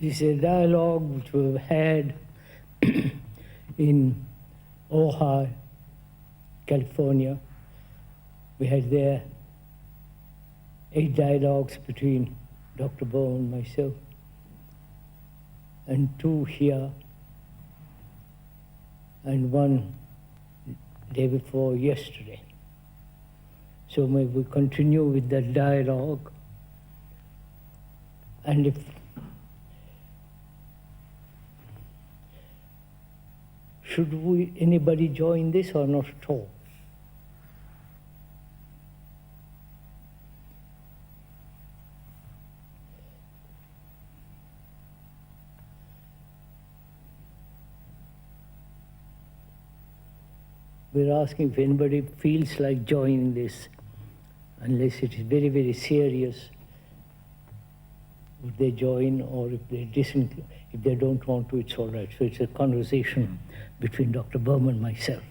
This is a dialogue which we've had in Ojai, California. We had there 8 dialogues between Dr. Bohm and myself, and 2 here, and 1 day before yesterday. So may we continue with that dialogue, and if should anybody join this or not at all? We're asking if anybody feels like joining this, unless it is very, very serious. Would they join, or if they don't want to, it's all right. So it's a conversation between Dr. Bohm and myself.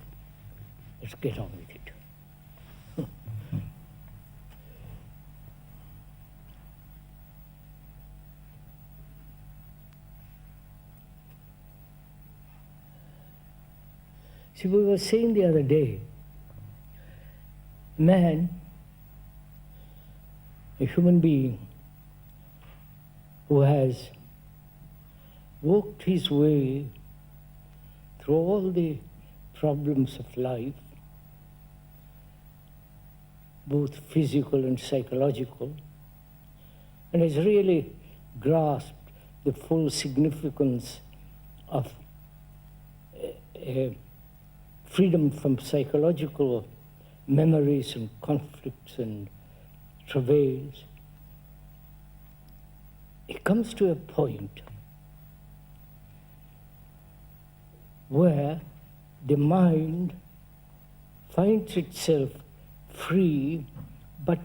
Let's get on with it. See, we were saying the other day, man, a human being who has worked his way through all the problems of life, both physical and psychological, and has really grasped the full significance of freedom from psychological memories and conflicts and travails. It comes to a point where the mind finds itself free, but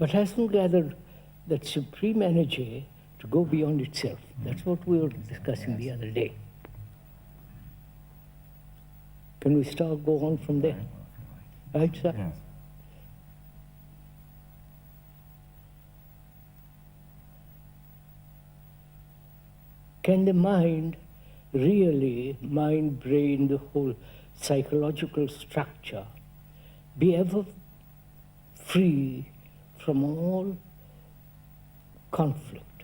hasn't gathered that supreme energy to go beyond itself. That's what we were discussing the other day. Can we go on from there? Right, sir? Yes. Can the mind really, mind, brain, the whole psychological structure, be ever free from all conflict,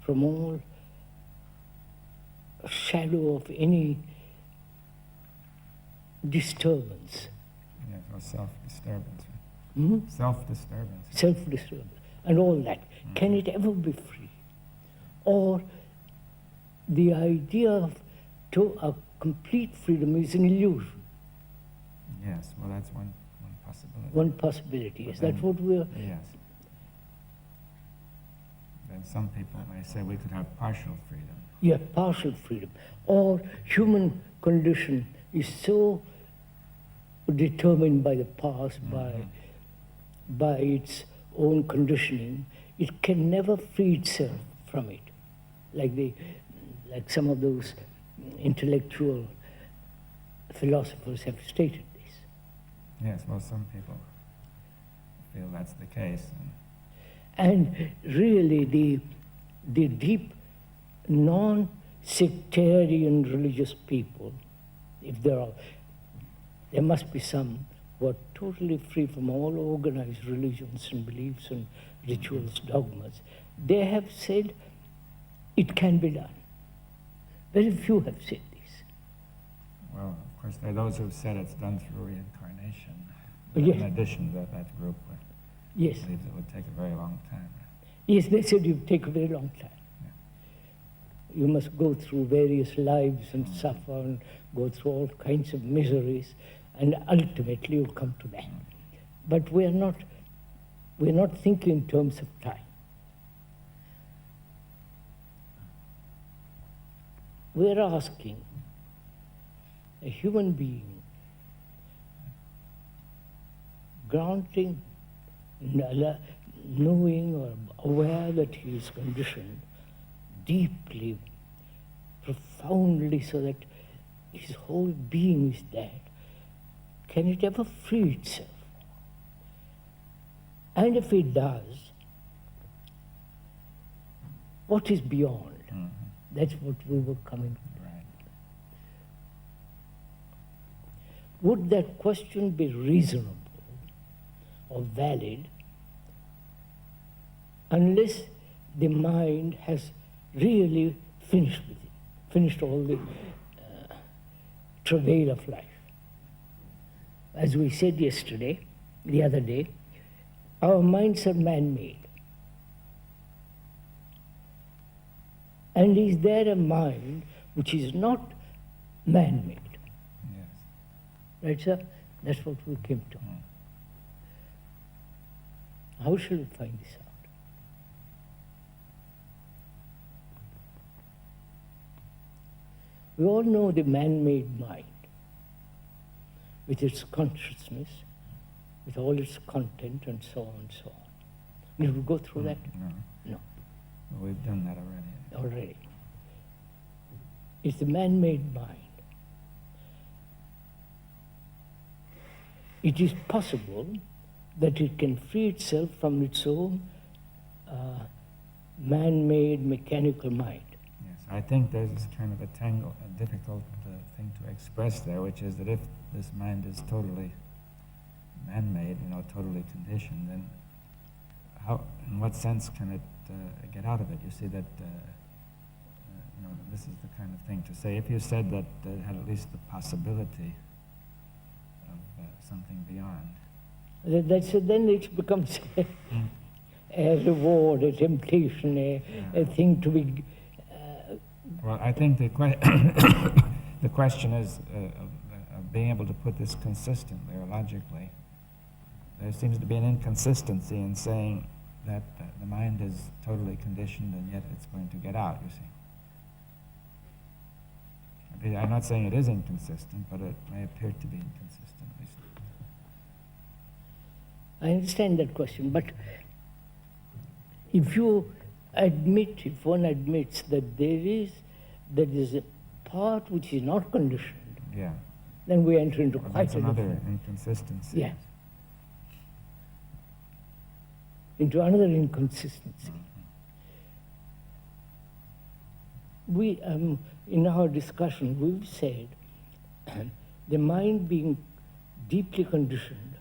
from all shadow of any disturbance? Yes, or self-disturbance. Hmm? Self-disturbance. Self-disturbance, and all that. Can it ever be free? Or the idea of a complete freedom is an illusion? Yes, well, that's one possibility. One possibility. Is that then, what we're... Yes. Then some people may say we could have partial freedom. Yeah, partial freedom. Or human condition is so determined by the past, by its own conditioning, it can never free itself from it. Like some of those intellectual philosophers have stated this. Yes, well, some people feel that's the case. And really, the deep, non-sectarian religious people, if there must be some who are totally free from all organized religions and beliefs and rituals, dogmas. They have said it can be done. Very few have said this. Well, of course, there are those who have said it's done through reincarnation. Yes. In addition to that group, Yes. believes it would take a very long time. Yes, they said it would take a very long time. Yeah. You must go through various lives and suffer and go through all kinds of miseries, and ultimately you come to that. But we're not thinking in terms of time. We're asking a human being, granting, knowing or aware that he is conditioned deeply, profoundly, so that his whole being is that, can it ever free itself And if it does, what is beyond? That's what we were coming to. Right. Would that question be reasonable or valid unless the mind has really finished with it, finished all the travail of life? As we said yesterday, the other day, our minds are man-made. And is there a mind which is not man-made? Yes. Right, sir? That's what we came to. How shall we find this out? We all know the man-made mind, with its consciousness, with all its content, and so on and so on. Did we go through that? No. No, Well, we've done that already. already. It's the man-made mind. It is possible that it can free itself from its own man-made mechanical mind. Yes, I think there's this kind of a difficult thing to express there, which is that if this mind is totally man-made, totally conditioned, then in what sense can it get out of it? You see that, this is the kind of thing to say. If you said that it had at least the possibility of something beyond. Then it becomes a reward, a temptation, a thing to be. Well, I think the the question is of being able to put this consistently or logically. There seems to be an inconsistency in saying that the mind is totally conditioned and yet it's going to get out, you see. I'm not saying it is inconsistent, but it may appear to be inconsistent, at least. I understand that question, but if one admits that there is a part which is not conditioned, Yeah. then we enter into Well, quite that's a another different, inconsistency. yeah, into another inconsistency. We, in our discussion, we've said the mind being deeply conditioned,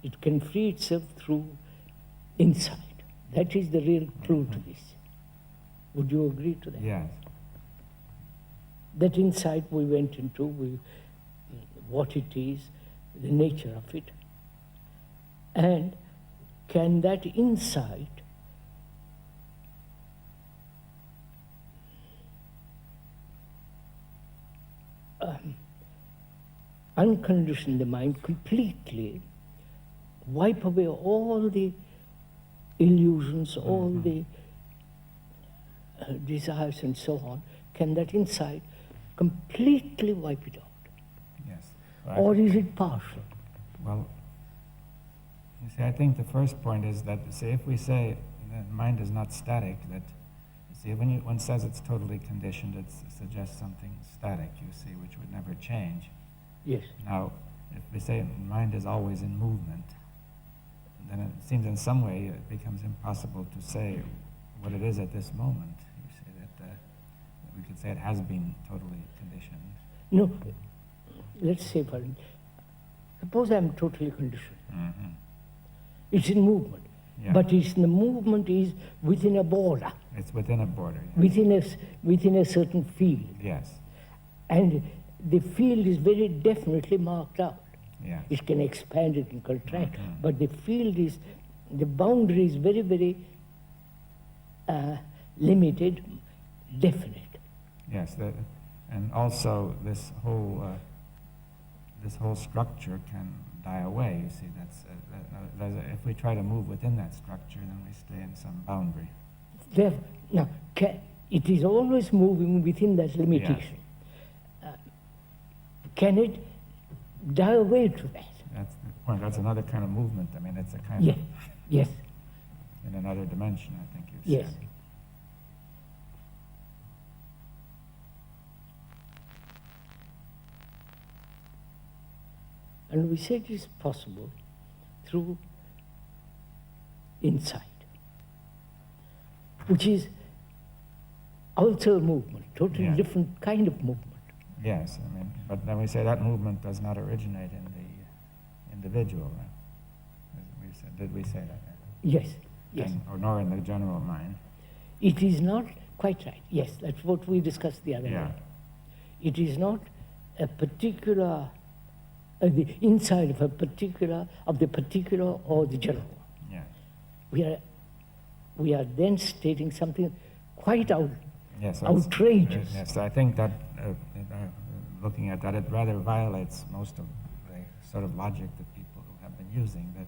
it can free itself through insight. That is the real clue to this. Would you agree to that? Yes. That insight we went into, what it is, the nature of it. And can that insight uncondition the mind completely, wipe away all the illusions, all the desires and so on? Can that insight completely wipe it out? Yes. Or is it partial? Well, you see, I think the first point is that, see, if we say that mind is not static, that, you see, when one says it's totally conditioned, it suggests something static, you see, which would never change. Yes. Now, if we say mind is always in movement, then it seems in some way it becomes impossible to say what it is at this moment. You see, that we could say it has been totally conditioned. No, let's say, for instance, suppose I'm totally conditioned. Mm-hmm. It's in movement, Yeah. but the movement is within a border, It's within a border. Yeah. within a certain field. Yes. And the field is very definitely marked out. Yes. It can expand, it can contract, Mhm. but the boundary is very, very limited, definite. Yes. And also this whole structure can die away. You see, if we try to move within that structure, then we stay in some boundary. Now, it is always moving within that limitation. Can it die away to that? That's the point. That's another kind of movement. I mean, it's a kind Yes, of yes, in another dimension, I think you've yes. said. And we said it is possible through inside, which is also a movement, totally Yeah. different kind of movement. Yes, I mean, but then we say that movement does not originate in the individual. Right? As we said, did we say that? Yes, yes. Or nor in the general mind. It is not quite right. Yes, that's what we discussed the other Yeah. day. It is not a particular, the inside of a particular, of the particular or the general. Yeah. We are then stating something quite Yes. outrageous. Yes, I think that looking at that, it rather violates most of the sort of logic that people have been using. That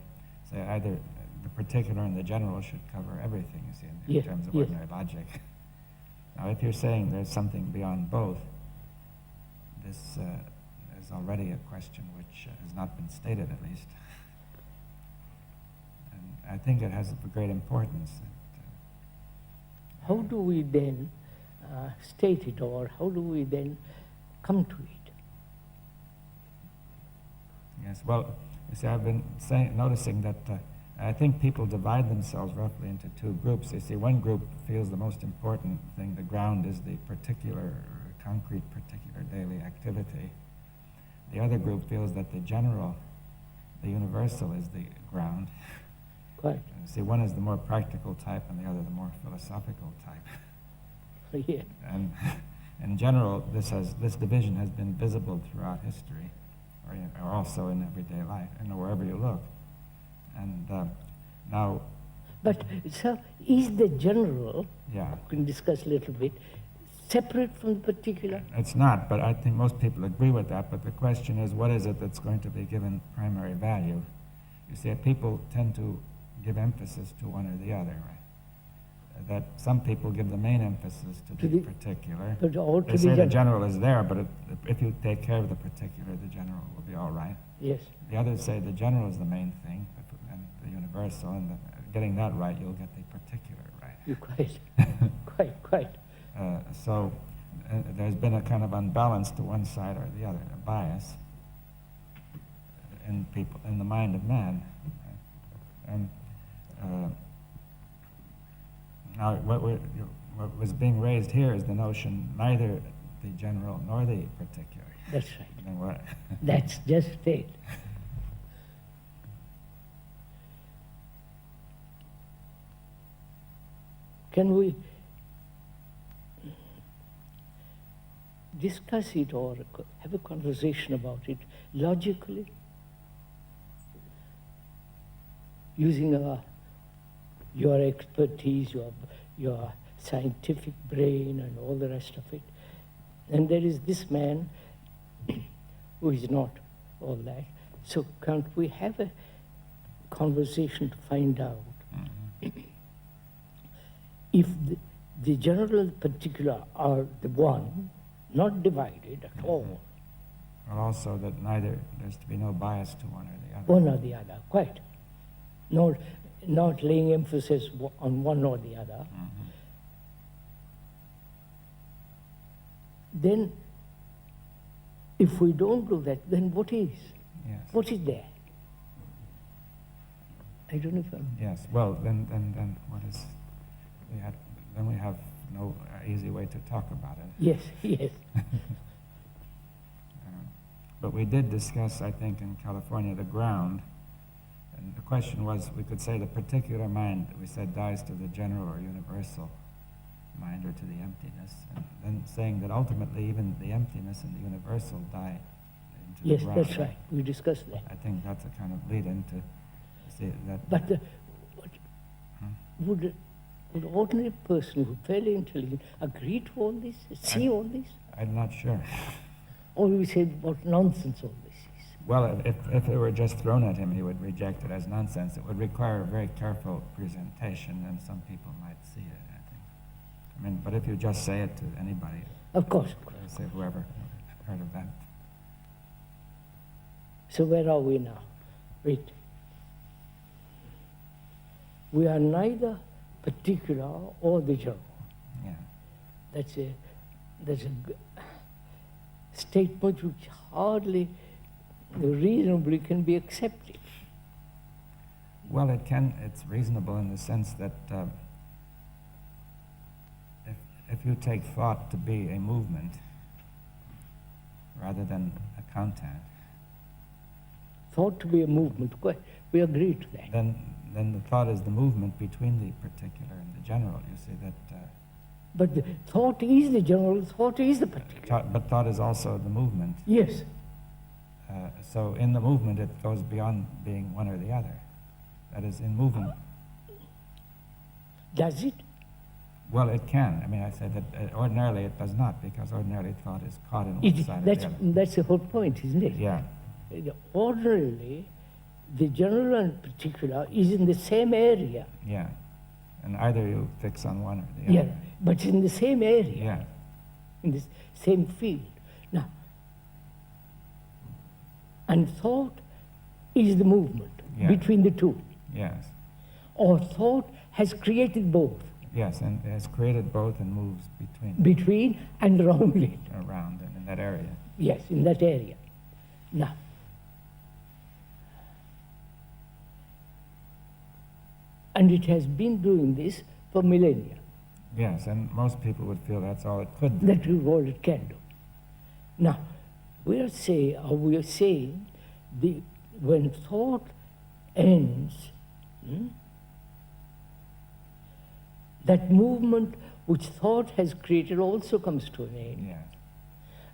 say either the particular and the general should cover everything. You see, in Yeah, terms of yes. ordinary logic. Now, if you're saying there's something beyond both, this is already a question which has not been stated, at least. And I think it has a great importance. How do we then state it, or how do we then come to it? Yes, well, you see, I've been noticing that I think people divide themselves roughly into two groups. You see, one group feels the most important thing, the ground, is the particular, concrete, particular daily activity. The other group feels that the general, the universal, is the ground. Quite. See, one is the more practical type and the other the more philosophical type. Yeah. And in general, this division has been visible throughout history, or also in everyday life, and wherever you look. And now, But, sir, is the general, yeah, we can discuss a little bit, separate from the particular? it's not, but I think most people agree with that. But the question is, what is it that's going to be given primary value? You see, people tend to give emphasis to one or the other, right? That some people give the main emphasis to the particular. But all They to say the the general is there, but if you take care of the particular, the general will be all right. Yes. The others say the general is the main thing, and the universal, and getting that right, you'll get the particular right. You're quite. So there's been a kind of unbalance to one side or the other, a bias in people, in the mind of man. And now what was being raised here is the notion neither the general nor the particular. That's right. And what? That's just it. Can we discuss it or have a conversation about it logically, using your expertise, your scientific brain and all the rest of it? And there is this man who is not all that. So can't we have a conversation to find out if the general and particular are the one, not divided at all, But also that there's to be no bias to one or the other. one or the other, quite. Not laying emphasis on one or the other. Then, if we don't do that, then what is? Yes. What is there? I don't know if I'm... Yes. Well, then what is? Then we have no easy way to talk about it. Yes. But we did discuss, I think, in California, the ground. And the question was, we could say the particular mind, we said, dies to the general or universal mind or to the emptiness. And then saying that ultimately even the emptiness and the universal die into Yes, the ground. that's right. We discussed that. I think that's a kind of lead into see that. But would ordinary person who's fairly intelligent agree to all this, see all this? I'm not sure. Or we say what nonsense all this is? Well, if it were just thrown at him, he would reject it as nonsense. It would require a very careful presentation, and some people might see it, I think. I mean, but if you just say it to anybody, Of course. say whoever heard of that. So where are we now? Wait. We are neither particular or the general. Yeah. That's a statement which hardly reasonably can be accepted. Well, it's reasonable in the sense that if you take thought to be a movement rather than a content, Thought to be a movement, we agree to that. then the thought is the movement between the particular and the general. You see that. But the thought is the general, thought is the particular. But thought is also the movement. Yes. So in the movement, it goes beyond being one or the other. That is, in moving. Does it? Well, it can. I mean, I said that ordinarily it does not, because ordinarily thought is caught in one side or the other. That's the whole point, isn't it? Yeah. Ordinarily, the general and particular is in the same area. Yeah. And either you fix on one or the Yeah, other. but it's in the same area, Yeah. in the same field. Now, and thought is the movement Yeah. between the two. Yes. Or thought has created both, Yes, and it has created both and moves between and around it. around and in that area. Yes, in that area. Now, and it has been doing this for millennia. Yes, and most people would feel that's all it could do. That is all it can do. Now, we are saying when thought ends, that movement which thought has created also comes to an end. Yes.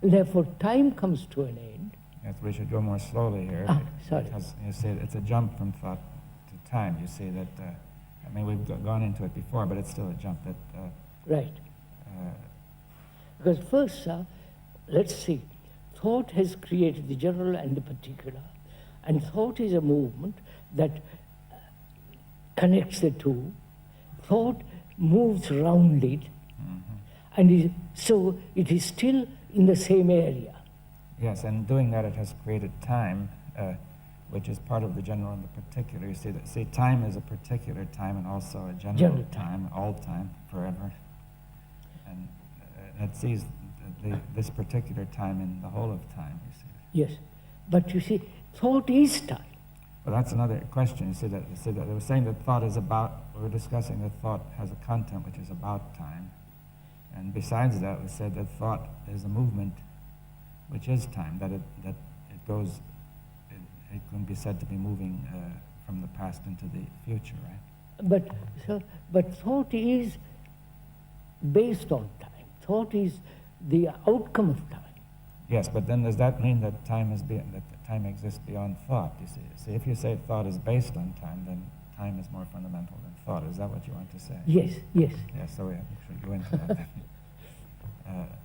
Therefore, time comes to an end. Yes, we should go more slowly here. Sorry. Because you see, it's a jump from thought to time. You see that, I mean, we've gone into it before, but it's still a jump that, Right. Because first, let's see, thought has created the general and the particular, and thought is a movement that connects the two. Thought moves around it, and so it is still in the same area. yes, and doing that, it has created time, which is part of the general and the particular. You see that, time is a particular time and also a general time, all time, forever. And it sees this particular time in the whole of time, you see. Yes, but you see, thought is time. Well, that's another question. You see that they were saying that thought is about, we were discussing that thought has a content which is about time. And besides that, we said that thought is a movement which is time, that it goes, it can be said to be moving from the past into the future, right? But thought is based on time. Thought is the outcome of time. Yes, but then does that mean that time exists beyond thought? You see, if you say thought is based on time, then time is more fundamental than thought. Is that what you want to say? Yes, yes. Yes, so we should go into that.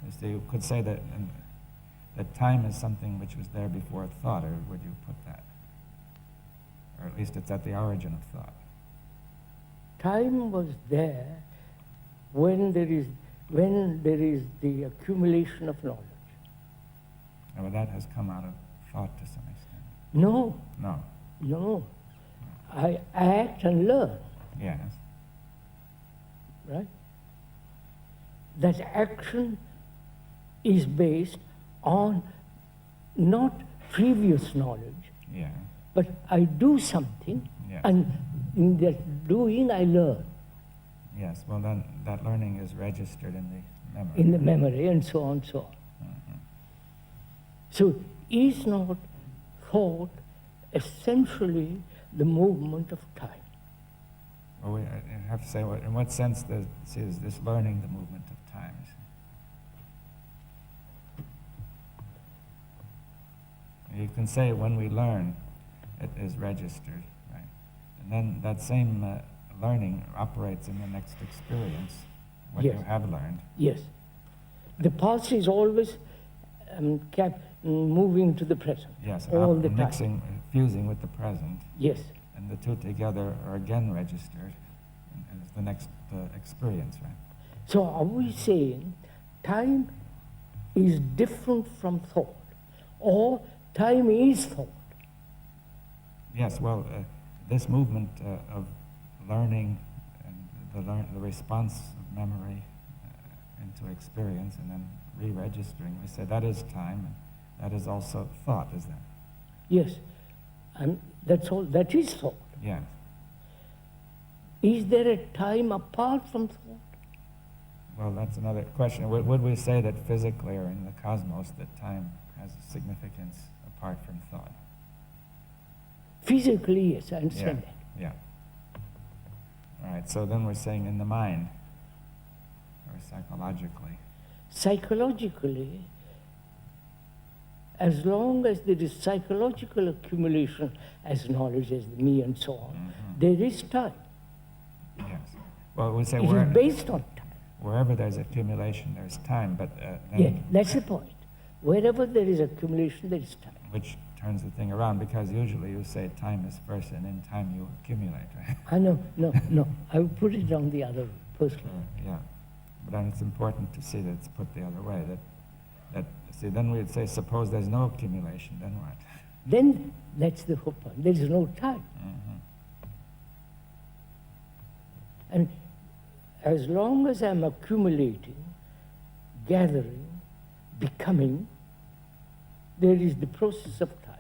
You see, you could say that time is something which was there before thought, or would you put that? Or at least it's at the origin of thought. Time was there when there is the accumulation of knowledge. Well, that has come out of thought to some extent. No, No. no. I act and learn, Yes. right? That action is based on not previous knowledge, Yeah. but I do something, Yes. and in that doing I learn Yes. Well, then that learning is registered in the memory. in the memory, and so on, so on. So is not thought essentially the movement of time? Well, I have to say, in what sense is this learning the movement of time? You can say when we learn, it is registered, right? And then that same learning operates in the next experience, what Yes. you have learned. Yes. The past is always moving to the present. Yes, all the time. mixing, fusing with the present, Yes. and the two together are again registered, and it's the next experience, right? So are we saying time is different from thought, or time is thought? Yes, well, this movement of learning and the response of memory into experience and then re-registering, we say that is time, and that is also thought, is that? Yes. And that's all. That is thought. Yes. Is there a time apart from thought? Well, that's another question. Would we say that physically or in the cosmos that time has a significance apart from thought? Physically, yes, I understand that. Yeah. All right, so then we're saying in the mind, or psychologically. Psychologically, as long as there is psychological accumulation as knowledge, as the me and so on, there is time. Yes. Well, we say It is based on time. wherever there's accumulation, there's time, but then, Yeah, that's the point. Wherever there is accumulation, there is time. which turns the thing around, because usually you say time is first and in time you accumulate, right? I know, no. I would put it on the other personally. Yeah. But then it's important to see that it's put the other way. See, then we'd say, suppose there's no accumulation, then what? Then that's the whole point. There is no time. And as long as I'm accumulating, gathering, becoming, there is the process of time.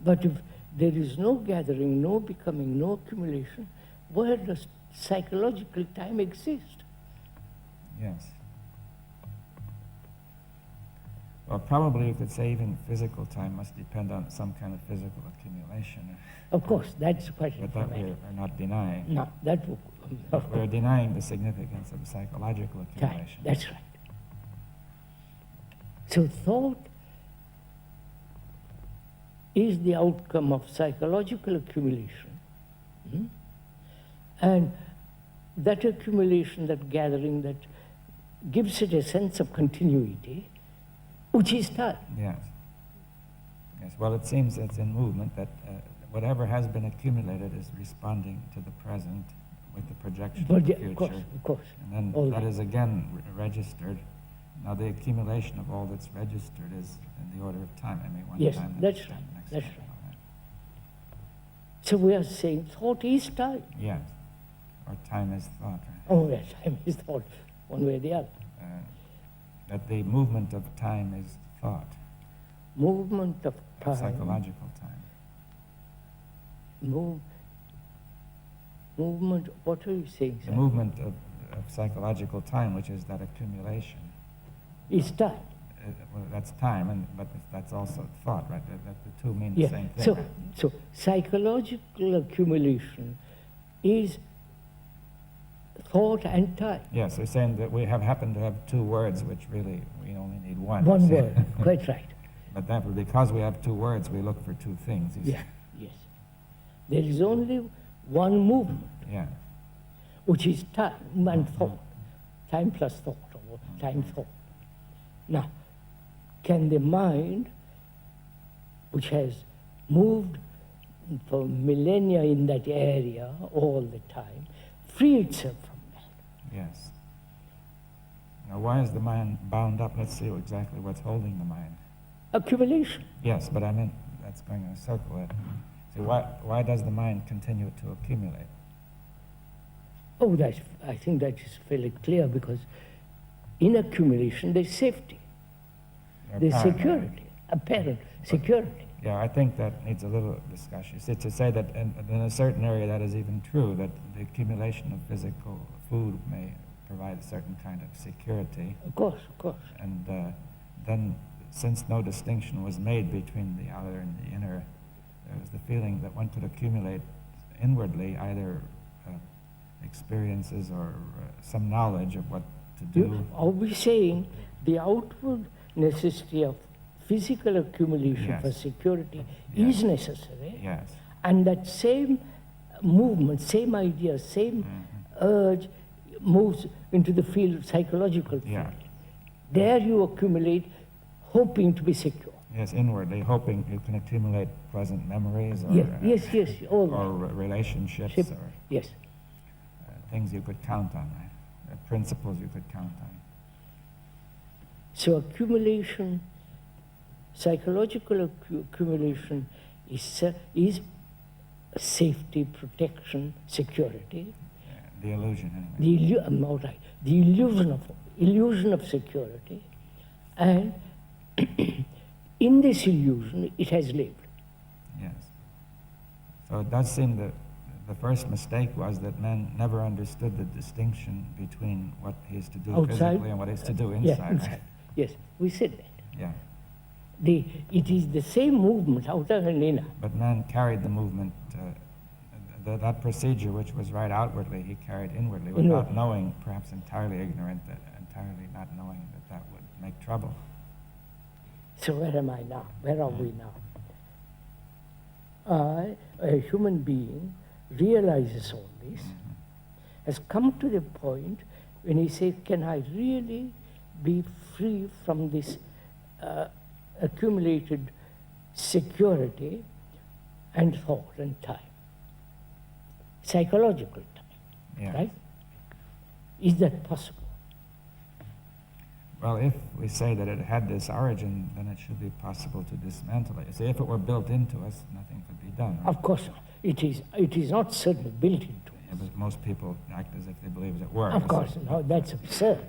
But if there is no gathering, no becoming, no accumulation, where does psychological time exist? Yes. Well, probably you could say even physical time must depend on some kind of physical accumulation. Of course, that's quite But that we are not denying. No, that We're denying the significance of psychological time. accumulation. That's right. So thought is the outcome of psychological accumulation. And that accumulation, that gathering, that gives it a sense of continuity, which is time. Yes. Yes. Well, it seems it's in movement that whatever has been accumulated is responding to the present with the projection of the future. Of course. And then that is again registered. Now the accumulation of all that's registered is in the order of time. I mean, one Yes, time, that's next right. time, next That's time, right. all that. So we are saying thought is time. Yes. Or time is thought. Right? Oh, yes, time is thought, one way or the other. That the movement of time is thought. Movement of time. Psychological time. Movement, what are you saying, sir? The movement of psychological time, which is that accumulation. Is time. Well, that's time, but that's also thought, right? That the two mean Yeah. the same thing. Right? So psychological accumulation is thought and time. Yes, we're saying that we have happened to have two words, which really we only need one. One word, quite right. But that, because we have two words, we look for two things. You see. Yeah, yes. There is only one movement, Yeah. which is time and thought. Time plus thought, or time thought. Now, can the mind, which has moved for millennia in that area all the time, free itself from that? Yes. Now, why is the mind bound up? Let's see exactly what's holding the mind. Accumulation. Yes, but I meant that's going in a circle. See, why does the mind continue to accumulate? Oh, I think that is fairly clear, because in accumulation there's safety, there's security, apparent security. Yeah, I think that needs a little discussion. See, to say that in a certain area that is even true, that the accumulation of physical food may provide a certain kind of security. Of course. And then, since no distinction was made between the outer and the inner, there was the feeling that one could accumulate inwardly either experiences or some knowledge of what to do. Are we saying the outward necessity of physical accumulation Yes. for security Yes. is necessary? Yes. And that same movement, same idea, same urge moves into the field of psychological field. Yeah. There you accumulate, hoping to be secure. Yes, inwardly, hoping you can accumulate pleasant memories or, Yes, all or right. relationships Ship- or Yes. things you could count on, right? Principles you could count on. So accumulation, psychological accumulation is safety, protection, security. The illusion, anyway. The illusion of security, and in this illusion it has lived. Yes. So it does seem that the first mistake was that men never understood the distinction between what he is to do Outside? physically and what he is to do inside. Yeah, inside. Right? Yes, we said that. Yeah. It is the same movement, outer and inner. But man carried the movement, that procedure which was right outwardly, he carried inwardly without knowing, perhaps entirely ignorant, entirely not knowing that that would make trouble. So where am I now? Where are we now? I, a human being, realizes all this, has come to the point when he says, can I really be free from this accumulated security and thought and time? Psychological time, Yeah. right? Is that possible? Well, if we say that it had this origin, then it should be possible to dismantle it. You see, if it were built into us, nothing could be done. Right? Of course not. It is not certainly built into Yeah, us. but most people act as if they believe it were. Of course, no, that's absurd.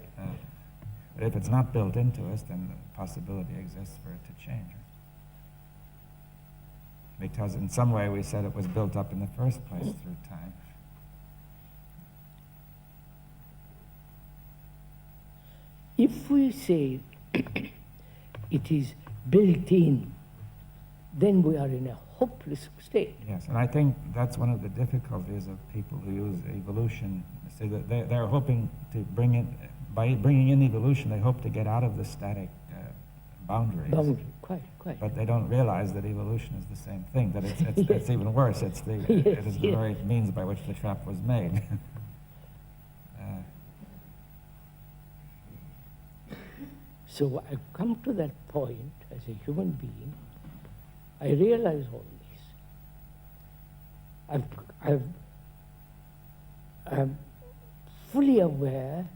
But if it's not built into us, then the possibility exists for it to change. Because in some way we said it was built up in the first place through time. If we say it is built in, then we are in a hopeless state. Yes, and I think that's one of the difficulties of people who use evolution. Say that they're hoping to bring it, by bringing in evolution, they hope to get out of the static boundaries. Quite. But they don't realize that evolution is the same thing, that it's, Yes. it's even worse. It's the, Yes, it is the yes. very means by which the trap was made. So I come to that point as a human being. I realize all this. I'm fully aware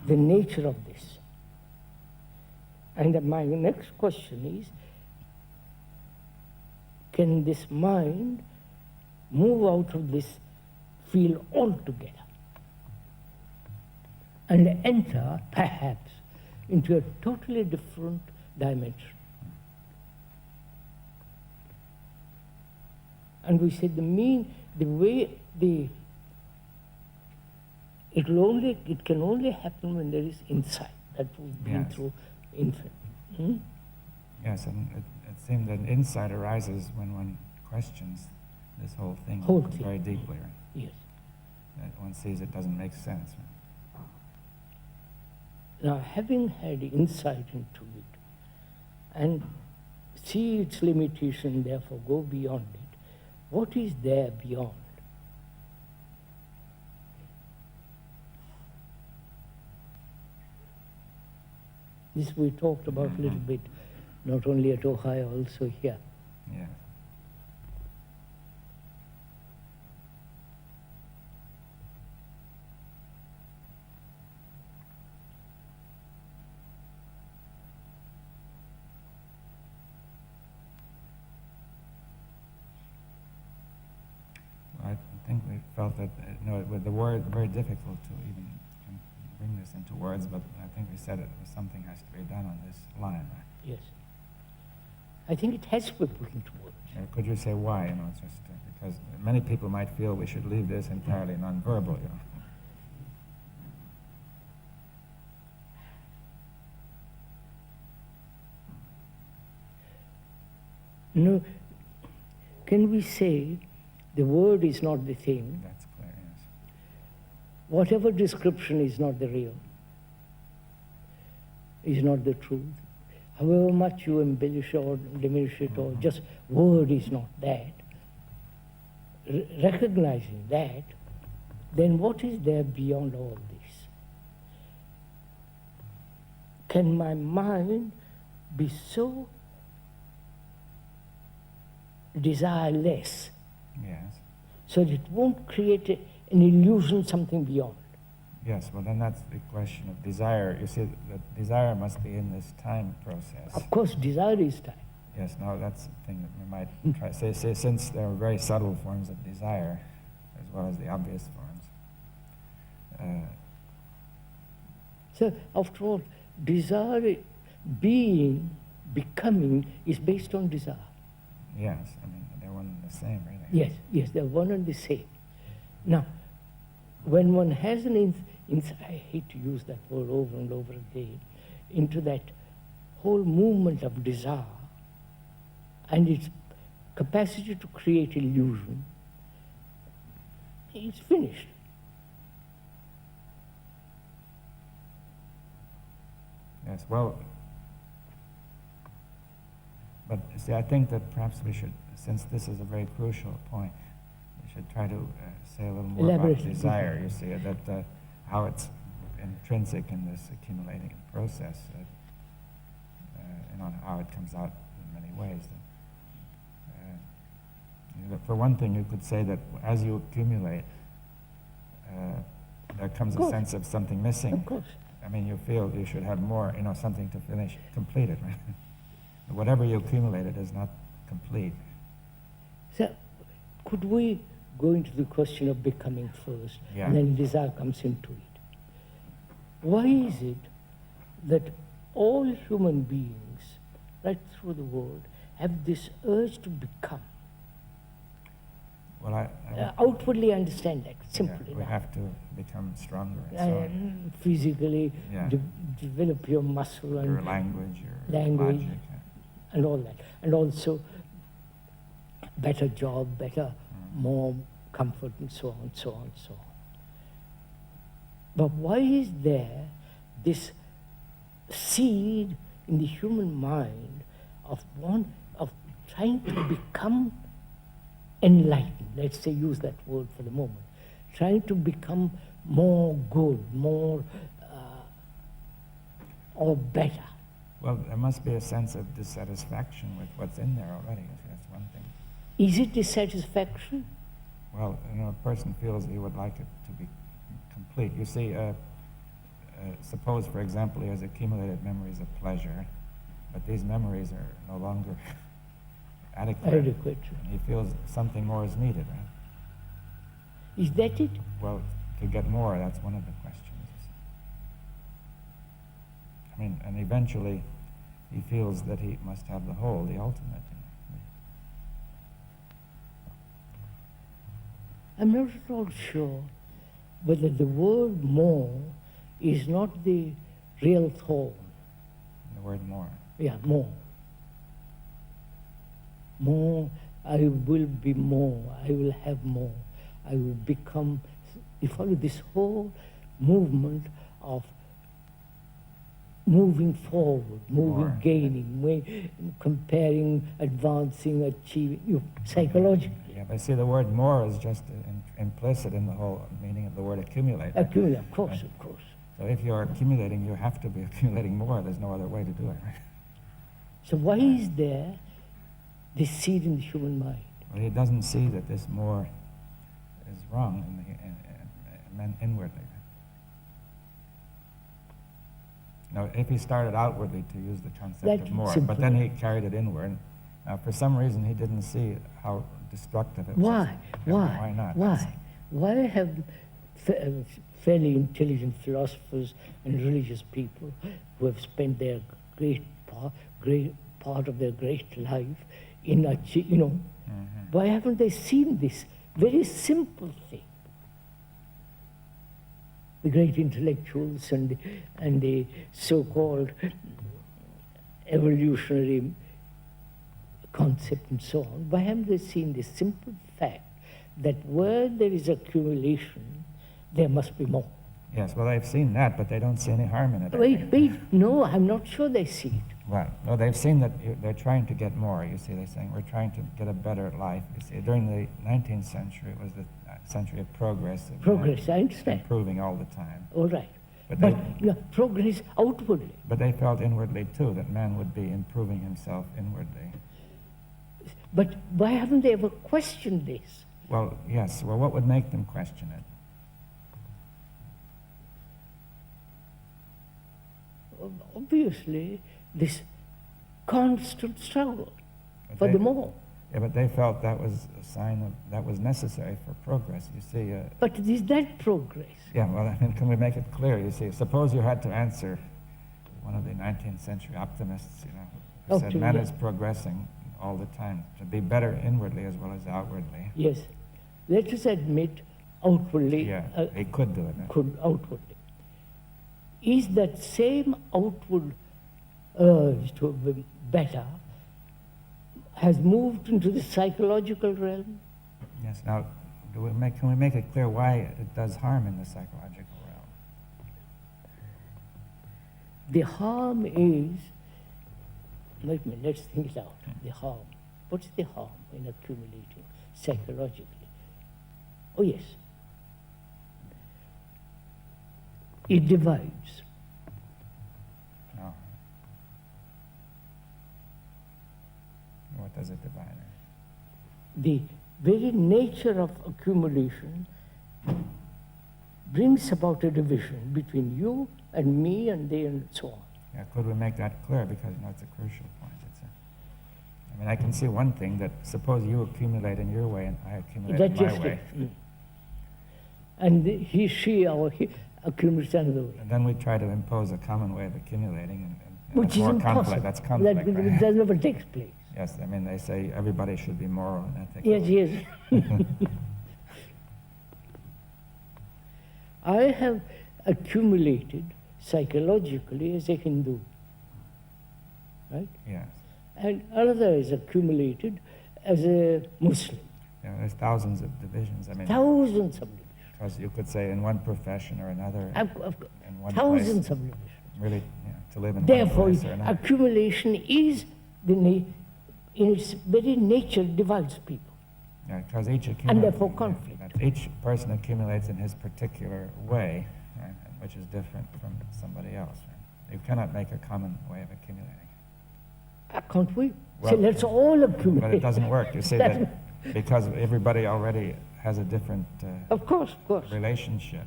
the nature of this. And my next question is, can this mind move out of this field altogether and enter, perhaps, into a totally different dimension? And we said it can only happen when there is insight that we've been Yes. through infinite. Yes, and it seemed that insight arises when one questions this whole thing Whole thing. very deeply. Right? Yes. That one sees it doesn't make sense. Right? Now, having had insight into it and see its limitation, therefore go beyond it, what is there beyond? This we talked about a little bit, not only at Ohio, also here. Yeah. I think we felt that, with the word, very difficult to even bring this into words, but I think we said something has to be done on this line, right? Yes. I think it has to be put into words. Could you say why? It's just because many people might feel we should leave this entirely nonverbal, No, can we say the word is not the thing? That's clear, yes. Whatever description is not the real, is not the truth. However much you embellish or diminish it, or just word is not that. Recognizing that, then what is there beyond all this? Can my mind be so desireless Yes. so that it won't create an illusion, something beyond? Yes, well then that's the question of desire. You see, that desire must be in this time process. Of course, desire is time. Yes, no, that's the thing that we might try to say, since there are very subtle forms of desire, as well as the obvious forms. So, after all, desire, being, becoming, is based on desire. Yes, I mean, they're one and the same, really. Yes, they're one and the same. Now, when one has an I hate to use that word over and over again, into that whole movement of desire and its capacity to create illusion, it's finished. Yes, well, but see, I think that perhaps we should, since this is a very crucial point, we should try to say a little more about desire, you see, that how it's intrinsic in this accumulating process, you know, how it comes out in many ways. You know, for one thing, you could say that as you accumulate, there comes a sense of something missing. Of course. I mean, you feel you should have more, you know, something to finish, complete it, right? Whatever you accumulated is not complete. So, could we go into the question of becoming first, Yeah. and then desire comes into it? Why is it that all human beings, right through the world, have this urge to become? Well, Outwardly understand that, simply. yeah, we have to become stronger and so on. Physically, Yeah. develop your muscle and Your language, your language. logic. And all that. And also, better job, better, more comfort, and so on, so on, so on. But why is there this seed in the human mind of trying to become enlightened? Let's say, use that word for the moment. Trying to become more good, more or better. Well, there must be a sense of dissatisfaction with what's in there already. That's one thing. Is it dissatisfaction? Well, you know, a person feels he would like it to be complete. You see, suppose, for example, he has accumulated memories of pleasure, but these memories are no longer adequate. Adequate. And he feels something more is needed, right? Is that it? Well, to get more, that's one of the questions. I mean, and eventually he feels that he must have the whole, the ultimate. I'm not at all sure whether the word more is not the real thorn. The word more. Yeah, more. More, I will be more, I will have more, I will become. You follow this whole movement of moving forward, More. gaining, comparing, advancing, achieving, psychologically. Yeah, but see, the word more is just implicit in the whole meaning of the word accumulate. Accumulate, of course, Right. of course. So if you're accumulating, you have to be accumulating more. There's no other way to do it, right? So why is there this seed in the human mind? Well, he doesn't see that this more is wrong inwardly. Now, if he started outwardly, to use the concept That's of more, simple. but then he carried it inward. Now, for some reason, he didn't see how destructive it was. Why? Yeah, Why? Why not? Why? Why have fairly intelligent philosophers and religious people who have spent their great part of their great life in why haven't they seen this very simple thing? The great intellectuals and the so-called evolutionary concept and so on, why haven't they seen this simple fact that where there is accumulation, there must be more? Yes, well, they've seen that, but they don't see any harm in it. Wait, no, I'm not sure they see it. Well, no, they've seen that they're trying to get more, you see. They're saying, we're trying to get a better life, you see. During the 19th century, it was the century of progress. Progress, I understand. Improving all the time. All right. But progress outwardly. But they felt inwardly, too, that man would be improving himself inwardly. But why haven't they ever questioned this? Well, yes. Well, what would make them question it? Obviously, this constant struggle for the more. Yeah, but they felt that was a sign of, that was necessary for progress, you see. But is that progress? Yeah, well, I mean, can we make it clear, you see? Suppose you had to answer one of the 19th century optimists, who said man is progressing all the time, to be better inwardly as well as outwardly. Yes. Let us admit outwardly, Yeah, he could do it. could outwardly. Is that same outward urge to be better has moved into the psychological realm? Yes. Now, can we make it clear why it does harm in the psychological realm? The harm is, wait a minute, let's think it out. The harm. What's the harm in accumulating psychologically? Oh, yes. It divides. No. What does it divide? The very nature of accumulation brings about a division between you and me and they and so on. Yeah, could we make that clear? Because, it's a crucial point. I mean, I can see one thing, that suppose you accumulate in your way and I accumulate in my way. And he, she, or he accumulates another way. And then we try to impose a common way of accumulating, and Which that's is more impossible. conflict. That's conflict, right? That never takes place. Yes, I mean, they say everybody should be moral and ethical. Yes, yes. I have accumulated psychologically as a Hindu, right? Yes. And another is accumulated as a Muslim. Yeah, there's thousands of divisions. I mean, Thousands of divisions. because you could say in one profession or another, in one Thousands place, of divisions. really, to live in Therefore, one place or another. accumulation is, in its very nature, divides people. Yeah, because each And therefore conflict. Each person accumulates in his particular way, right, which is different from somebody else. Right? You cannot make a common way of accumulating. Can't we? Well, so let's all accumulate. But it doesn't work. You see that because everybody already has a different Of course, of course. relationship,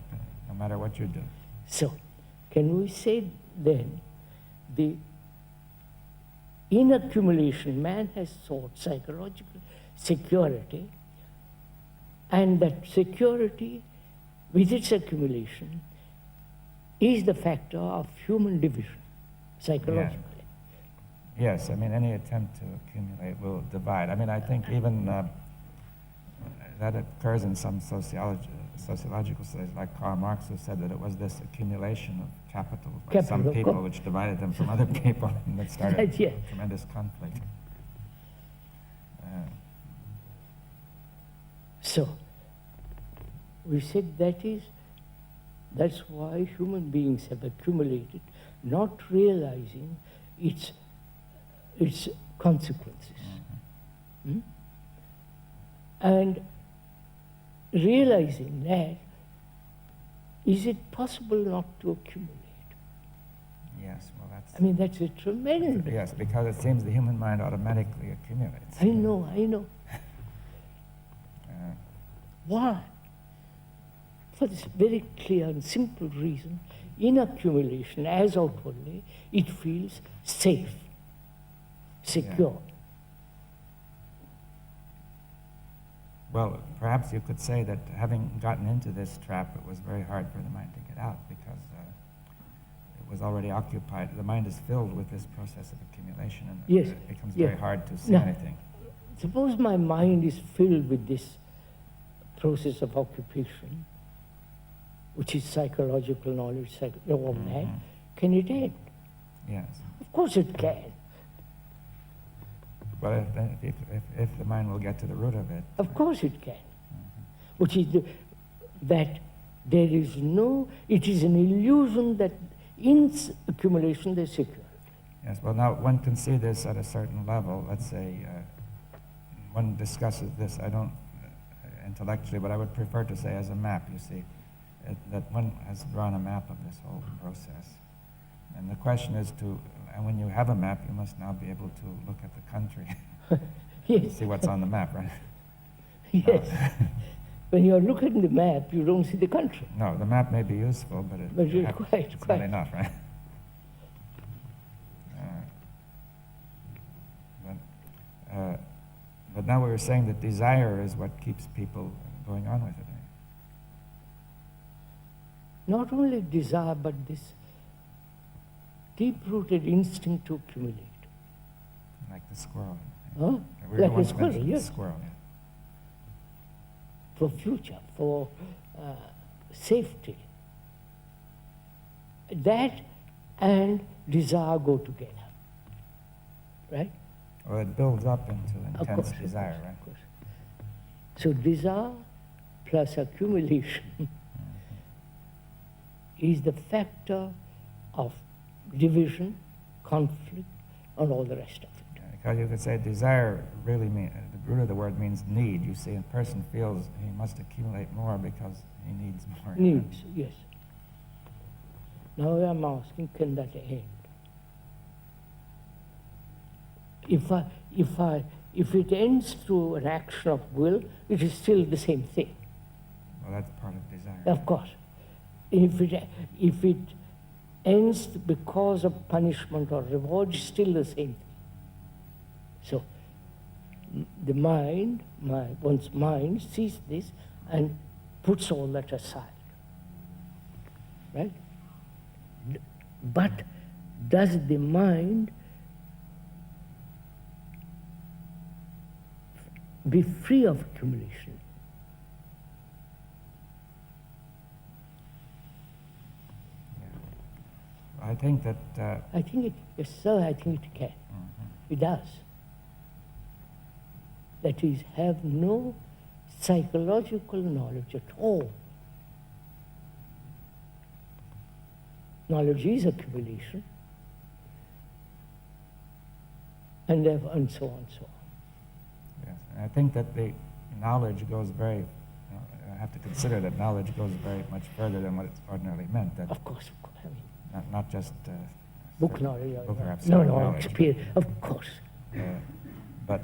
no matter what you do. So, can we say then, in accumulation, man has sought psychological security, and that security, with its accumulation, is the factor of human division, psychologically. Yes, I mean, any attempt to accumulate will divide. I mean, I think even that occurs in some sociological studies, like Karl Marx, who said that it was this accumulation of capital by some people which divided them from other people, and that started tremendous conflict. So, we said that's why human beings have accumulated, not realizing its consequences. Mm-hmm. And realizing that, is it possible not to accumulate? Yes, well, that's... I mean, that's a tremendous... Yes, because it seems the human mind automatically accumulates. I know. Why? For this very clear and simple reason, in accumulation, as outwardly, it feels safe, secure. Yeah. Well, perhaps you could say that having gotten into this trap, it was very hard for the mind to get out because it was already occupied. The mind is filled with this process of accumulation, and it becomes very hard to see anything. Suppose my mind is filled with this process of occupation, which is psychological knowledge, all that. Can it end? Yes. Of course it can. But if the mind will get to the root of it... Of course it can. Which is that there is it is an illusion that in accumulation there's security. Yes, well now one can see this at a certain level. Let's say one discusses this, I don't intellectually, but I would prefer to say as a map, you see, that one has drawn a map of this whole process. And the question is and when you have a map, you must now be able to look at the country. Yes. See what's on the map, right? Yes. When you're looking at the map, you don't see the country. No, the map may be useful, but it's not enough, right? But now we were saying that desire is what keeps people going on with it. Right? Not only desire, but this deep-rooted instinct to accumulate. Like the squirrel. Huh? We Like a squirrel, yes. The squirrel, yeah. For future, for safety. That and desire go together, right? Or it builds up into Of intense course, desire, of right? course. So desire plus accumulation is the factor of division, conflict, and all the rest of it. Because you could say desire really means, the root of the word means need. You see, a person feels he must accumulate more because he needs more. Needs, yes. Now I'm asking, can that end? If it ends through an action of will, it is still the same thing. Well, that's part of desire. Of course. If it ends because of punishment or reward, it's still the same thing. So the mind, one's mind sees this and puts all that aside. Right? But does the mind be free of accumulation? I think that... I think it, yes sir, I think it can. It does. That is, have no psychological knowledge at all. Knowledge is accumulation, and so on, so on. Yes, and I think that the knowledge goes very, I have to consider that knowledge goes very much further than what it's ordinarily meant. That Of course, I mean, not just book knowledge. book or No, abstract no, knowledge. experience, of course. But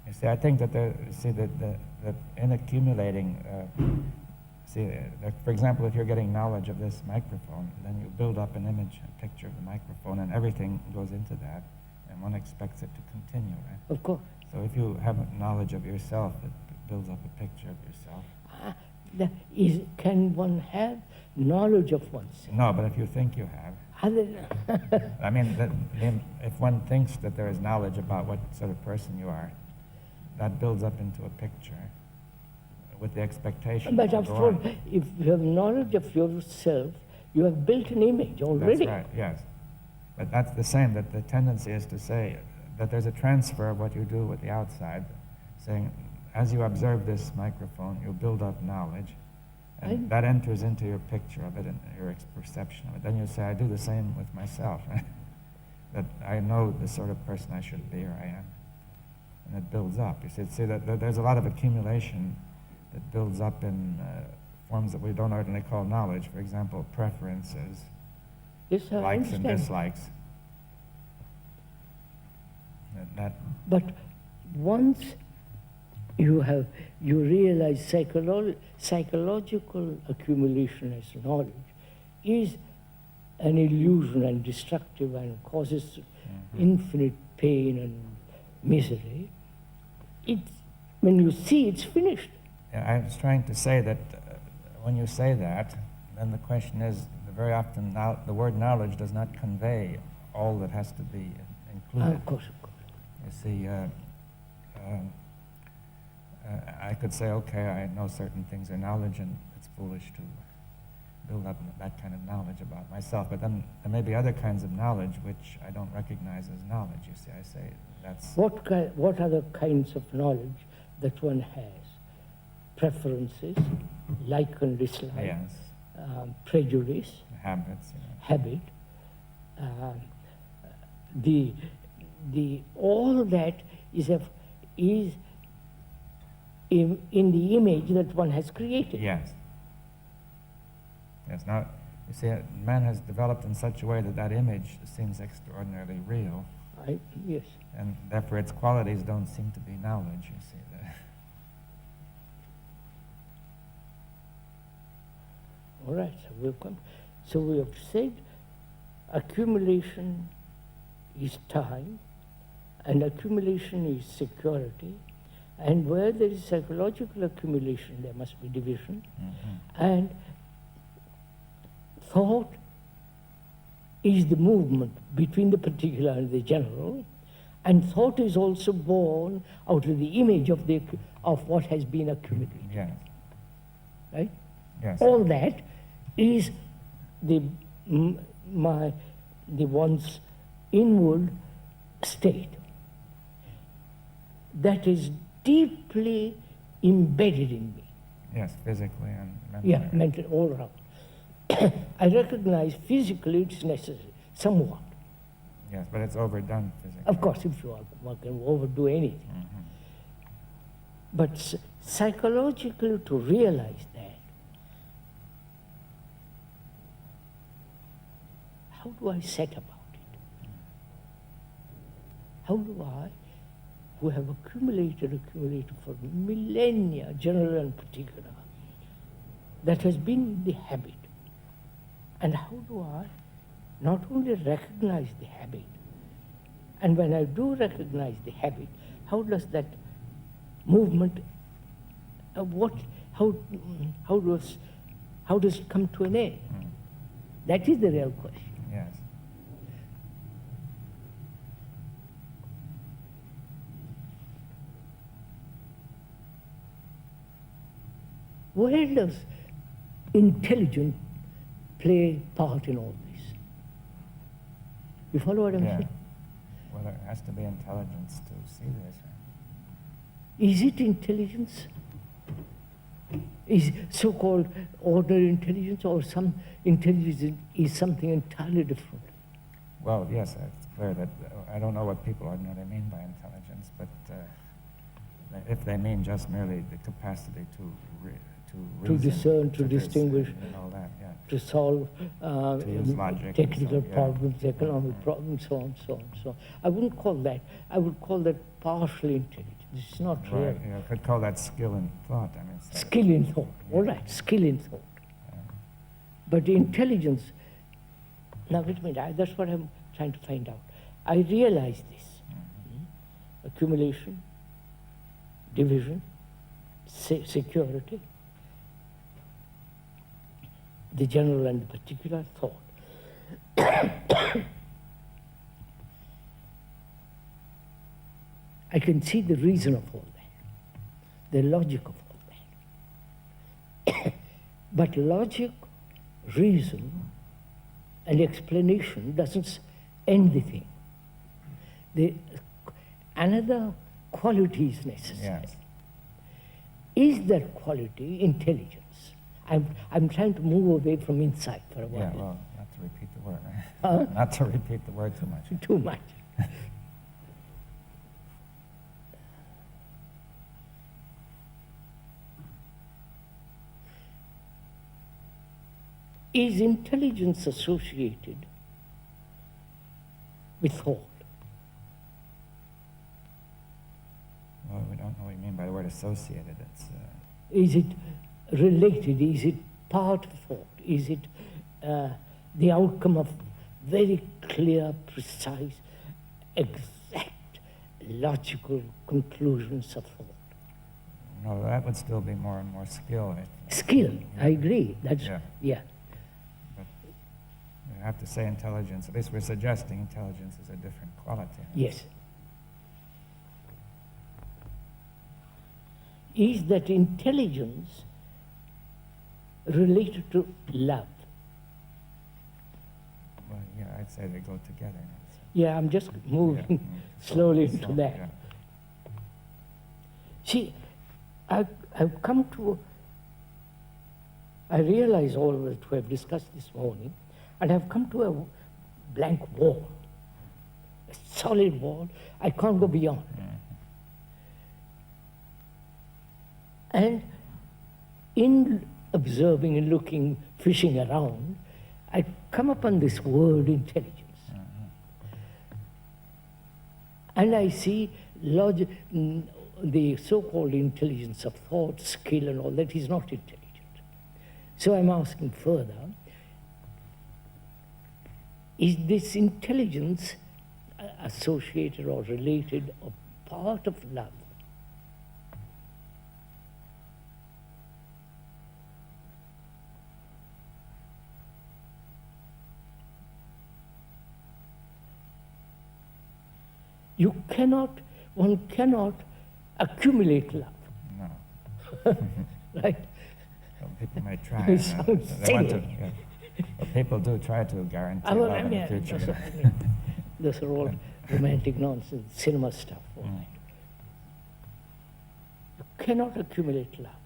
you see, I think that that in accumulating, for example, if you're getting knowledge of this microphone, then you build up an image, a picture of the microphone, and everything goes into that, and one expects it to continue, right? Of course. So if you have knowledge of yourself, it builds up a picture of yourself. Can one have knowledge of oneself? No, but if you think you have, I mean, if one thinks that there is knowledge about what sort of person you are, that builds up into a picture with the expectation. But to of go course, on. if you have knowledge of yourself, you have built an image already. That's right, yes. But that's the same, that the tendency is to say that there's a transfer of what you do with the outside, saying, as you observe this microphone, you build up knowledge, and that enters into your picture of it and your perception of it. Then you say, I do the same with myself, that I know the sort of person I should be, or I am. And it builds up. You see that there's a lot of accumulation that builds up in forms that we don't ordinarily call knowledge. For example, preferences, Yes, I likes and understand. dislikes. But once you realize psychological accumulation as knowledge is an illusion and destructive and causes infinite pain and misery, when you see it's finished. Yeah, I was trying to say that when you say that, then the question is, very often the word knowledge does not convey all that has to be included. Of course. You see, I could say, okay, I know certain things are knowledge, and it's foolish to build up that kind of knowledge about myself. But then there may be other kinds of knowledge which I don't recognize as knowledge. You see, I say that's... What are the kinds of knowledge that one has? Preferences, like and dislike, Yes. Habits, prejudice, habit, all that is in the image that one has created. Yes. Yes. Now, you see, man has developed in such a way that image seems extraordinarily real. Yes. And therefore its qualities don't seem to be knowledge, you see. All right, so we'll come. So we have said accumulation is time, and accumulation is security, and where there is psychological accumulation, there must be division, and thought is the movement between the particular and the general, and thought is also born out of the image of what has been accumulated. Yes. Right? Yes. All that is the one's inward state that is deeply embedded in me. Yes, physically and mentally. Yeah, mentally, all around. I recognize physically it's necessary, somewhat. Yes, but it's overdone physically. Of course, if you are, one can overdo anything. Mhm. But psychologically, to realize that, how do I set about it? How do I, who have accumulated for millennia, general and particular, that has been the habit, and how do I not only recognize the habit, and when I do recognize the habit, how does that movement, how does it come to an end? Mm. That is the real question. Yes. Where does intelligence play part in all this? You follow what I'm Yeah. saying? Well, there has to be intelligence to see this. Is it intelligence? Is so-called ordinary intelligence, or some intelligence is something entirely different? Well, yes, it's clear that I don't know what people ordinarily mean by intelligence, but if they mean just merely the capacity to reason, discern, to discern distinguish, and all that, yeah. to solve To use logic and technical so, yeah. problems, economic Mhm. problems, so on, so on, so on. I wouldn't call that. I would call that partially intelligence. It's not real. Right, yeah, could call that skill in thought. I mean, so- Skill in thought. All Yeah. right, skill in thought. Yeah. But intelligence, now wait a minute, that's what I'm trying to find out. I realize this. Mhm. Accumulation, division, security, the general and the particular thought. I can see the reason of all that, the logic of all that. But logic, reason, and explanation doesn't end the thing. Another quality is necessary. Yes. Is that quality intelligence? I'm trying to move away from insight for a while. Yeah, well, not to repeat the word. Huh? Not to repeat the word too much. Too much. Is intelligence associated with thought? Well, we don't know what you mean by the word associated. It's, Is it related? Is it part of thought? Is it the outcome of very clear, precise, exact, logical conclusions of thought? no, that would still be more and more skill. Skill, Yeah. I agree. That's, Yeah. yeah. But you have to say intelligence. At least we're suggesting intelligence is a different quality. Yes. Is that intelligence related to love? Well, yeah, I'd say they go together. Yeah, I'm just moving Yeah, slowly so, into that. yeah. See, I've come to, I realize all of it we have discussed this morning, and I've come to a blank wall, a solid wall. I can't go beyond. And in observing and looking, fishing around, I come upon this word intelligence. And I see the so-called intelligence of thought, skill and all that is not intelligent. So I'm asking further, is this intelligence associated or related or part of love? One cannot accumulate love, No. right? People may try. It sounds They want to, silly. yeah. But people do try to guarantee Well, love in the those future. are, those are all romantic nonsense, cinema stuff. All Mm. right. You cannot accumulate love.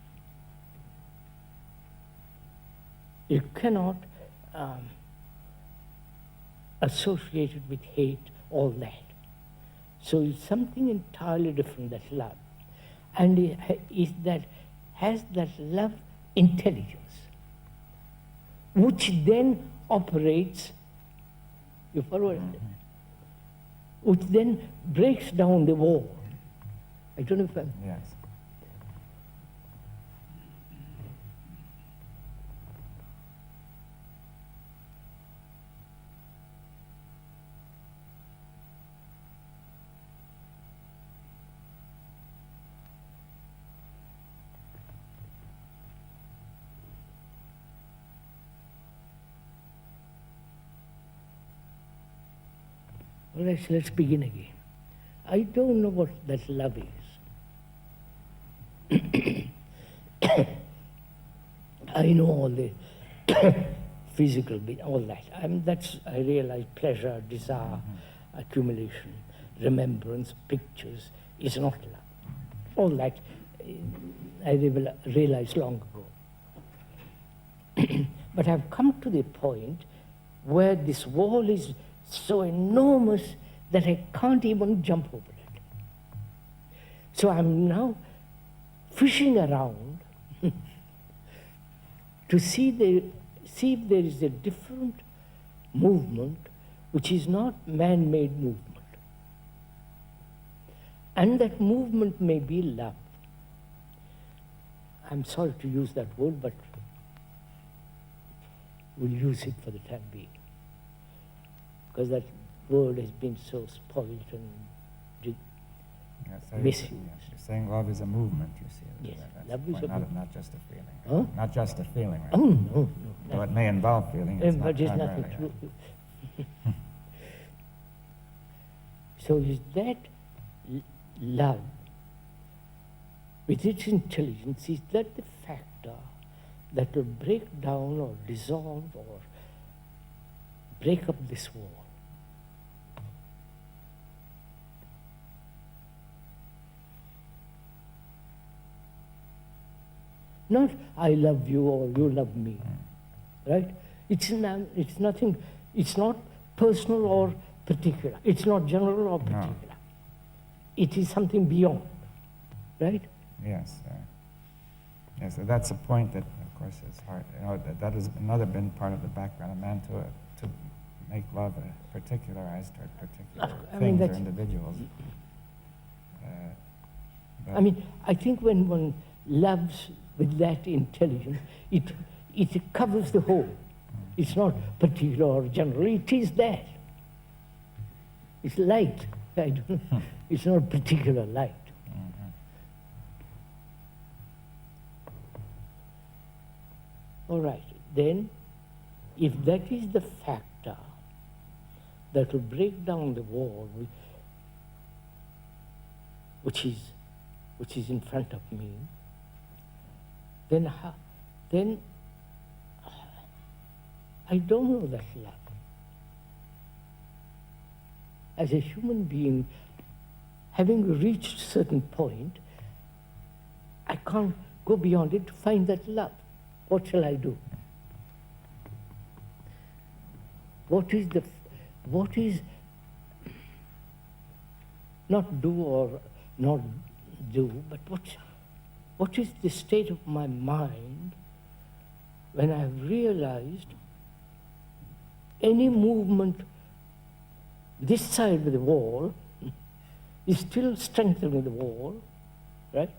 You cannot associate it with hate, all that. So it's something entirely different, that love. And has that love intelligence, which then operates, you follow it? Which then breaks down the wall. I don't know if I'm... Yes. All right, so let's begin again. I don't know what that love is. I know all the physical, all that. I realize pleasure, desire, accumulation, remembrance, pictures is not love. All that I realized long ago. But I've come to the point where this wall is so enormous that I can't even jump over it. So I'm now fishing around to see if there is a different movement which is not man-made movement. And that movement may be love. I'm sorry to use that word, but we'll use it for the time being, because that word has been so spoiled and Yeah, so misused. you're saying love is a movement, you see. Yes, That's love the is point, a not just a feeling. Huh? Not just a feeling, right? Oh, no, Though no. it may involve feeling, it's But not there's nothing primarily. to So is that love, with its intelligence, is that the factor that will break down or dissolve or break up this wall? Not I love you or you love me, right? It's nothing, it's not personal or particular. It's not general or particular. It is something beyond, right? Yes. Yes, so that's a point that, of course, is hard. You know, that has been part of the background of man to make love a particularized or particular things or individuals. I mean, I think when one loves with that intelligence, it covers the whole. It's not particular or general, it is that. It's light. I don't know. It's not particular light. All right, then, if that is the factor that will break down the wall, which is in front of me, then I don't know that love. As a human being, having reached a certain point, I can't go beyond it to find that love. What shall I do? What is not do or not do, but what is the state of my mind when I have realized any movement this side of the wall is still strengthening the wall, right?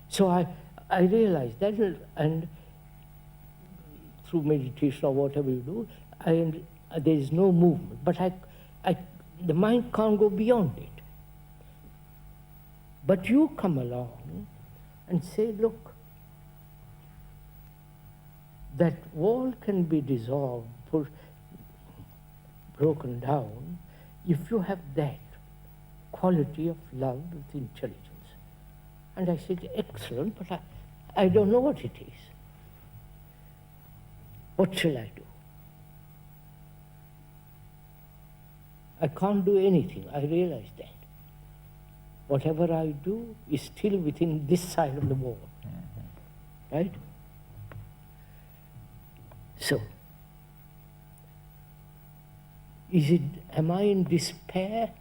So I realized that, and through meditation or whatever you do, there is no movement, but the mind can't go beyond it. But you come along and say, look, that wall can be dissolved, broken down, if you have that quality of love with intelligence. And I said, excellent, but I don't know what it is. What shall I do? I can't do anything. I realize that. Whatever I do is still within this side of the wall. Right? So, am I in despair?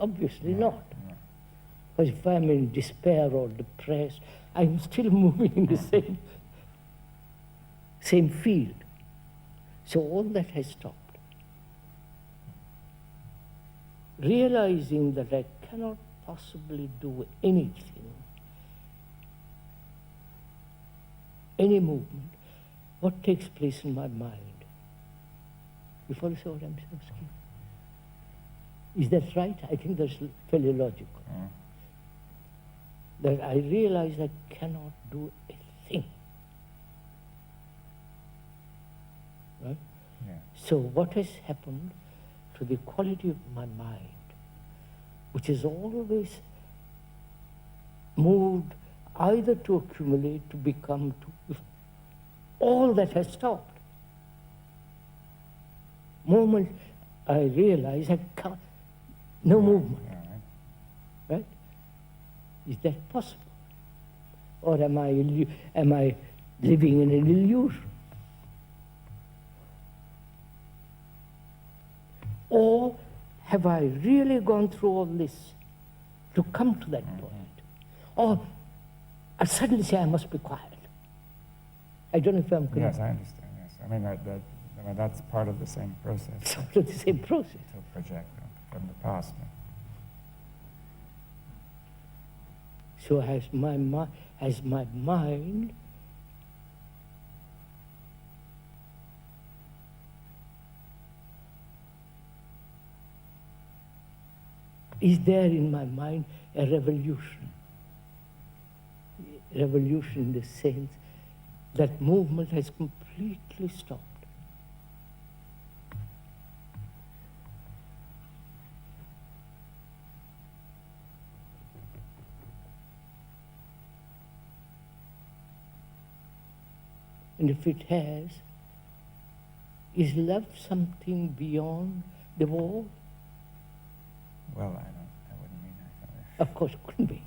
Obviously not. Because if I'm in despair or depressed, I'm still moving in the same field. So all that has stopped. Realizing that I cannot possibly do anything, any movement, what takes place in my mind? You follow what I'm saying? Is that right? I think that's fairly logical. That I realize I cannot do a thing. Right? Yeah. So what has happened to the quality of my mind, which has always moved either to accumulate, to become, to all that has stopped. Moment I realize I can't, no movement. Right? Is that possible? Or am I living in an illusion? Or have I really gone through all this to come to that point? Or I suddenly say I must be quiet. I don't know if I'm correct. Yes, I understand, yes. I mean, that's part of the same process. It's part of the same process. To project from the past. So has my mind is there in my mind a revolution? Revolution in the sense that movement has completely stopped. And if it has, is love something beyond the wall? Well, I wouldn't mean that. Of course, it couldn't be.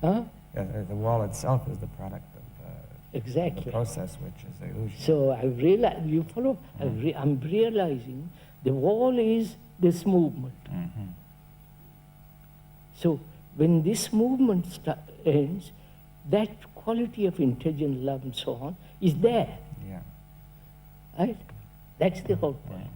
Huh? Yeah, the wall itself is the product of exactly. the process, which is the illusion. So I realize, you follow? I'm realizing the wall is this movement. So when this movement ends, that quality of intelligent love and so on is there. Yeah. Right? That's the whole point.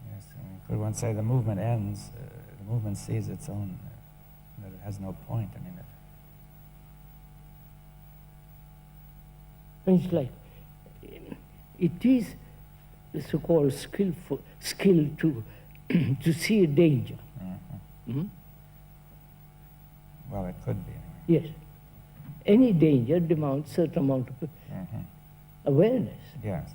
Yes, could one say the movement ends, the movement sees its own, that it has no point. I mean, It's like, it is the so-called skill to to see a danger. Well, it could be. Yes. Any danger demands certain amount of awareness. Yes.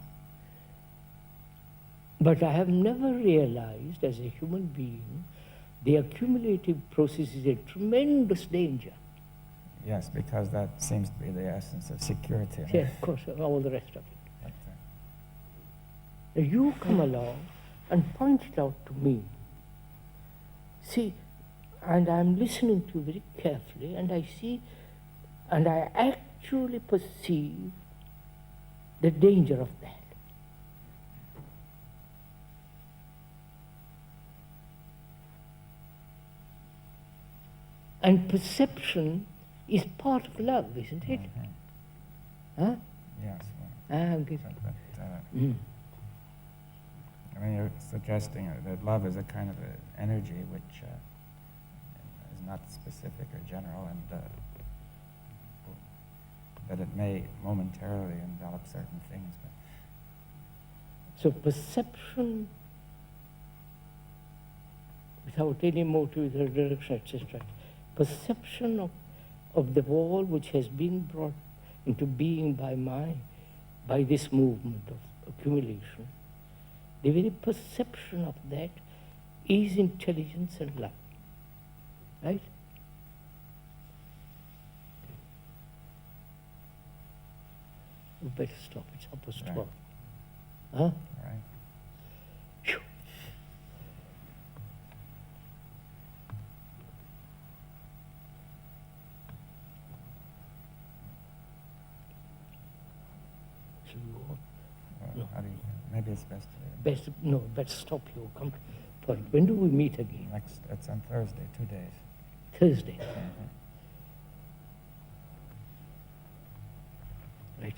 But I have never realized as a human being the accumulative process is a tremendous danger. Yes, because that seems to be the essence of security. Yes, of course, all the rest of it. But, Now you come along and point it out to me. See, and I'm listening to you very carefully, and I see, and I actually perceive the danger of that. And perception is part of love, isn't it? Huh? yes. I'm good. I mean, you're suggesting that love is a kind of a energy which is not specific or general, and that it may momentarily envelop certain things. But So perception without any motive, without direction, etc. Perception of the wall which has been brought into being by this movement of accumulation The very perception of that is intelligence and love. Right? We better stop. It's supposed to Right. Huh? Right. Phew. Shall we go on? No. How do you, maybe it's best to, Better stop your point. When do we meet again? it's on Thursday, 2 days. Thursday. Mhm. Right.